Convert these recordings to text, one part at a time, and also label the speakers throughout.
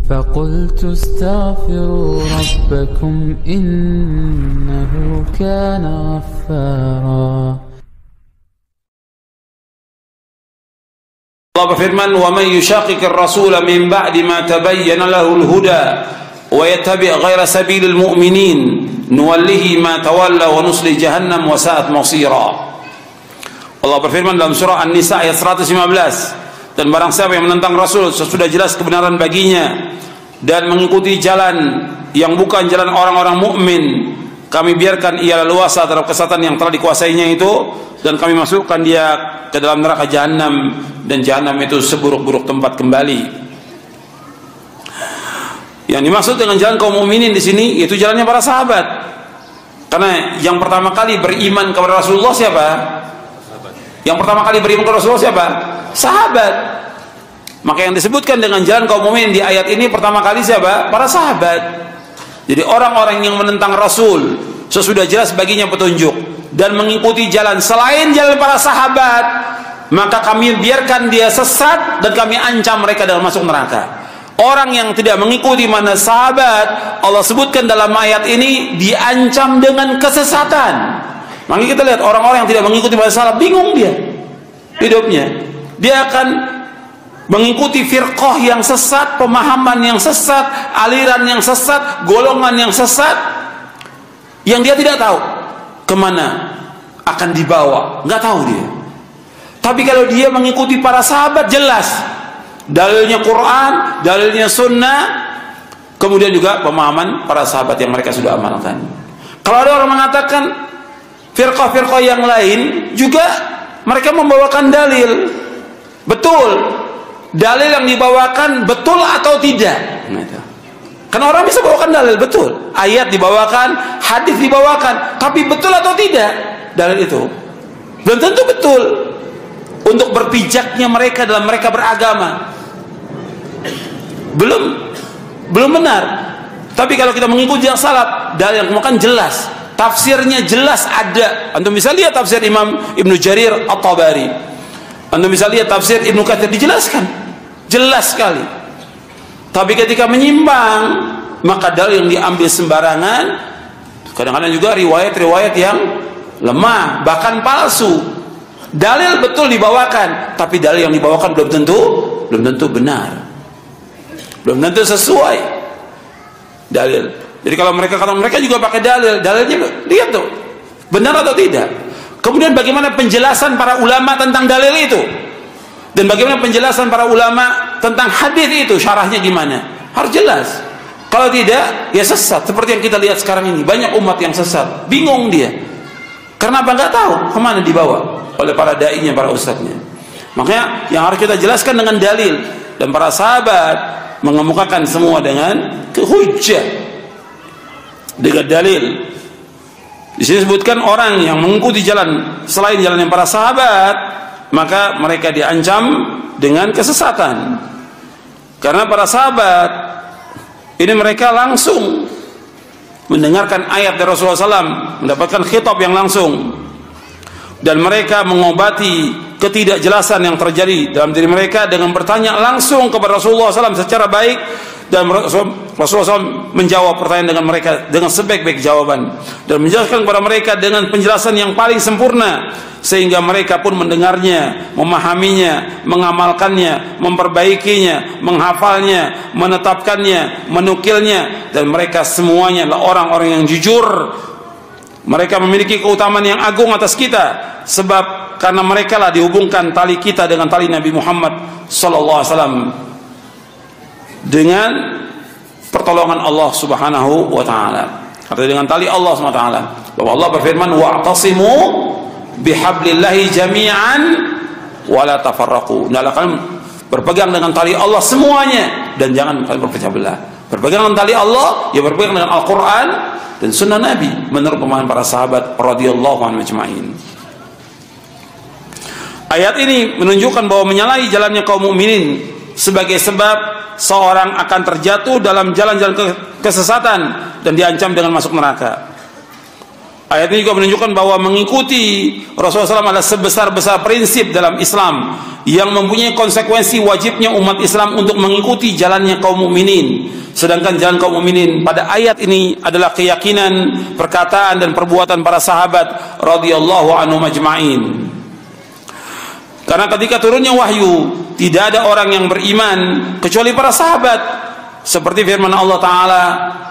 Speaker 1: فقلت استغفروا ربكم إنه كان غفارا.
Speaker 2: Allah berfirman, "Wa may yushaqiqir rasula min ba'di ma tabayyana lahul huda wa yattabi' ghayra sabilil mu'minin nuwallihi ma tawalla wa nusli jahannam wa sa'at masira." Allah berfirman dalam surah An-Nisa ayat 115, dan barang siapa yang menentang Rasul sesudah jelas kebenaran baginya dan mengikuti jalan yang bukan jalan orang-orang mukmin, kami biarkan ia leluasa terhadap kesesatan yang telah dikuasainya itu, dan kami masukkan dia ke dalam neraka jahanam, dan jahanam itu seburuk-buruk tempat kembali. Yang dimaksud dengan jalan kaum mukminin di sini itu jalannya para sahabat. Karena yang pertama kali beriman kepada Rasulullah siapa? Yang pertama kali beriman kepada Rasulullah siapa? Sahabat. Maka yang disebutkan dengan jalan kaum mukminin di ayat ini pertama kali siapa? Para sahabat. Jadi orang-orang yang menentang Rasul sesudah jelas baginya petunjuk dan mengikuti jalan selain jalan para sahabat, maka kami biarkan dia sesat dan kami ancam mereka dengan masuk neraka. Orang yang tidak mengikuti manhaj sahabat, Allah sebutkan dalam ayat ini diancam dengan kesesatan. Maka kita lihat orang-orang yang tidak mengikuti manhaj salaf, bingung dia hidupnya. Dia akan mengikuti firqah yang sesat, pemahaman yang sesat, aliran yang sesat, golongan yang sesat, yang dia tidak tahu kemana akan dibawa, nggak tahu dia. Tapi kalau dia mengikuti para sahabat, jelas dalilnya Quran, dalilnya Sunnah, kemudian juga pemahaman para sahabat yang mereka sudah amalkan. Kalau ada orang mengatakan firqah-firqah yang lain juga mereka membawakan dalil, betul, dalil yang dibawakan betul atau tidak. Karena orang bisa bawakan dalil betul, ayat dibawakan, hadis dibawakan, tapi betul atau tidak dalil itu belum tentu betul untuk berpijaknya mereka dalam mereka beragama, belum benar. Tapi kalau kita mengikuti yang salaf, dalil yang makan jelas, tafsirnya jelas ada. Antum bisa lihat tafsir Imam Ibnu Jarir At-Tabari, antum bisa lihat tafsir Ibnu Katsir, dijelaskan jelas sekali. Tapi ketika menyimpang, maka dalil yang diambil sembarangan, kadang-kadang juga riwayat-riwayat yang lemah, bahkan palsu. Dalil betul dibawakan, tapi dalil yang dibawakan belum tentu benar, belum tentu sesuai dalil. Jadi kalau mereka kata mereka juga pakai dalilnya lihat tuh benar atau tidak. Kemudian bagaimana penjelasan para ulama tentang dalil itu, dan bagaimana penjelasan para ulama tentang hadis itu, syarahnya gimana, harus jelas. Kalau tidak, ya sesat. Seperti yang kita lihat sekarang ini, banyak umat yang sesat, bingung dia. Karena apa? Nggak tahu kemana dibawa oleh para dai-nya, para ustadznya. Makanya yang harus kita jelaskan dengan dalil, dan para sahabat mengemukakan semua dengan hujjah, dengan dalil. Di sini disebutkan orang yang mengikuti jalan selain jalan yang para sahabat, maka mereka diancam dengan kesesatan. Karena para sahabat ini mereka langsung mendengarkan ayat dari Rasulullah SAW, mendapatkan khitab yang langsung, dan mereka mengobati ketidakjelasan yang terjadi dalam diri mereka dengan bertanya langsung kepada Rasulullah SAW secara baik, dan Rasulullah SAW menjawab pertanyaan dengan mereka dengan sebaik-baik jawaban, dan menjelaskan kepada mereka dengan penjelasan yang paling sempurna, sehingga mereka pun mendengarnya, memahaminya, mengamalkannya, memperbaikinya, menghafalnya, menetapkannya, menukilnya, dan mereka semuanya adalah orang-orang yang jujur. Mereka memiliki keutamaan yang agung atas kita, sebab karena mereka lah dihubungkan tali kita dengan tali Nabi Muhammad SAW dengan pertolongan Allah Subhanahu wa taala. Artinya dengan tali Allah Subhanahu wa taala. Bahwa Allah berfirman, "Wa'tasimu bihablillahi jami'an wa la tafarraqu." Hendaklah kalian berpegang dengan tali Allah semuanya, dan jangan kalian berpecah belah. Berpegang dengan tali Allah, ya berpegang dengan Al-Qur'an dan sunnah Nabi menurut pemahaman para sahabat radhiyallahu anhum ajma'in. Ayat ini menunjukkan bahwa menyalahi jalannya kaum mukminin sebagai sebab seorang akan terjatuh dalam jalan-jalan kesesatan dan diancam dengan masuk neraka. Ayat ini juga menunjukkan bahwa mengikuti Rasulullah SAW adalah sebesar-besar prinsip dalam Islam yang mempunyai konsekuensi wajibnya umat Islam untuk mengikuti jalannya kaum mukminin. Sedangkan jalan kaum mukminin pada ayat ini adalah keyakinan, perkataan dan perbuatan para sahabat radhiyallahu anhum ajma'in. Karena ketika turunnya wahyu, tidak ada orang yang beriman kecuali para sahabat. Seperti firman Allah Ta'ala,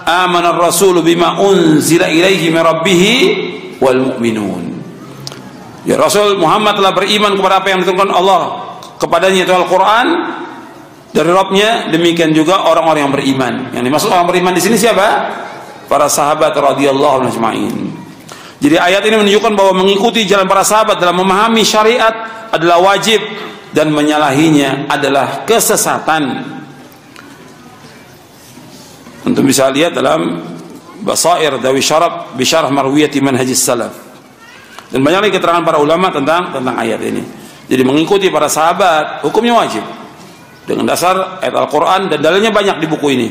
Speaker 2: amanar rasulu bima unzila ilaihi min rabbih wal mu'minun. Ya, Rasul Muhammad telah beriman kepada apa yang diturunkan Allah kepadanya, itu Al-Quran dari Rabbnya. Demikian juga orang-orang yang beriman. Yang dimaksud orang beriman di sini siapa? Para sahabat radhiyallahu anhum ajma'in. Jadi ayat ini menunjukkan bahwa mengikuti jalan para sahabat dalam memahami syariat adalah wajib, dan menyalahinya adalah kesesatan. Untuk bisa lihat dalam Basair Dawi Syarab Bisyarah Marwiyati Manhajis Salaf, dan banyak lagi keterangan para ulama tentang ayat ini. Jadi mengikuti para sahabat hukumnya wajib dengan dasar ayat Al-Quran, dan dalilnya banyak di buku ini.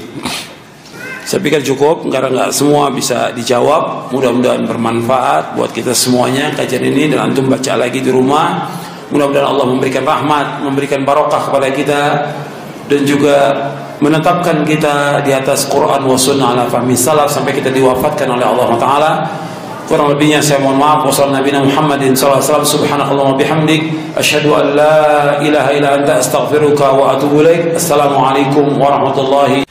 Speaker 2: Saya pikir cukup karena nggak semua bisa dijawab. Mudah-mudahan bermanfaat buat kita semuanya kajian ini, dan antum baca lagi di rumah. Mudah-mudahan Allah memberikan rahmat, memberikan barokah kepada kita, dan juga menetapkan kita di atas Quran wa sunnah ala fahmi salaf sampai kita diwafatkan oleh Allah Ta'ala. Kurang lebihnya saya mohon maaf. Wassalamualaikum Muhammadin sallallahu alaihi wasallam. Subhanakallahumma bihamdik asyhadu an la ilaha illa anta astaghfiruka wa atubu ilaik. Assalamualaikum warahmatullahi